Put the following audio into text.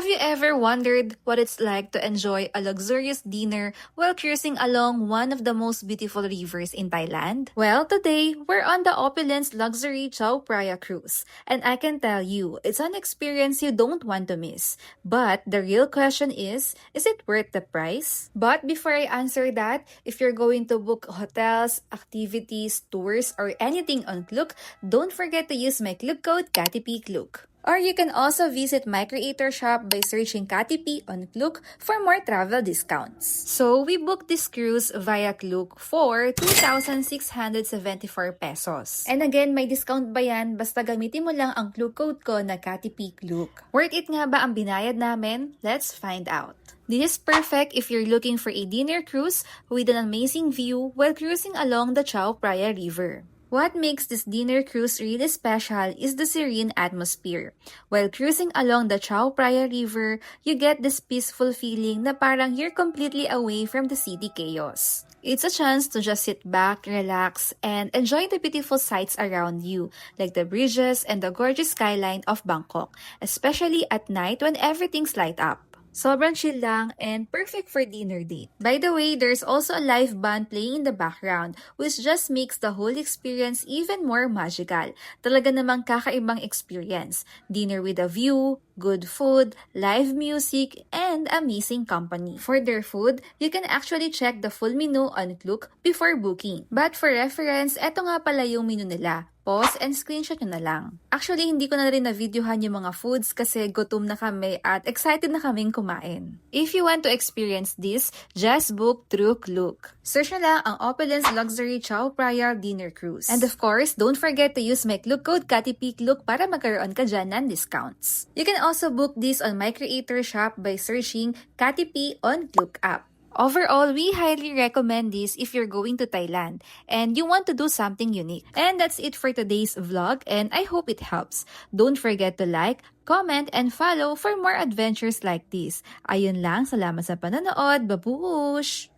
Have you ever wondered what it's like to enjoy a luxurious dinner while cruising along one of the most beautiful rivers in Thailand? Well, today, we're on the Opulence Luxury Chao Phraya cruise, and I can tell you, it's an experience you don't want to miss. But the real question is it worth the price? But before I answer that, if you're going to book hotels, activities, tours, or anything on Klook, don't forget to use my Klook code KATIPKLOOK. Or you can also visit my creator shop by searching Katipi on Klook for more travel discounts. So, we booked this cruise via Klook for 2,674 pesos. And again, may discount ba yan? Basta gamitin mo lang ang Klook code ko na KATIPKLOOK. Worth it nga ba ang binayad namin? Let's find out. This is perfect if you're looking for a dinner cruise with an amazing view while cruising along the Chao Phraya River. What makes this dinner cruise really special is the serene atmosphere. While cruising along the Chao Phraya River, you get this peaceful feeling na parang you're completely away from the city chaos. It's a chance to just sit back, relax, and enjoy the beautiful sights around you, like the bridges and the gorgeous skyline of Bangkok, especially at night when everything's light up. Sobrang chill lang and perfect for dinner date. By the way, there's also a live band playing in the background which just makes the whole experience even more magical. Talaga namang kakaibang experience. Dinner with a view, good food, live music, and amazing company. For their food, you can actually check the full menu on Klook before booking. But for reference, eto nga pala yung menu nila. Pause and screenshot nyo na lang. Actually, hindi ko na rin na-videohan yung mga foods kasi gutom na kami at excited na kaming kumain. If you want to experience this, just book through Klook. Search na lang ang Opulence Luxury Chao Phraya Dinner Cruise. And of course, don't forget to use my Klook code KATIPKLOOK para magkaroon ka dyan ng discounts. You can also book this on my creator shop by searching Katipi on Klook app. Overall, we highly recommend this if you're going to Thailand and you want to do something unique. And that's it for today's vlog and I hope it helps. Don't forget to like, comment, and follow for more adventures like this. Ayun lang, salamat sa panonood. Babush!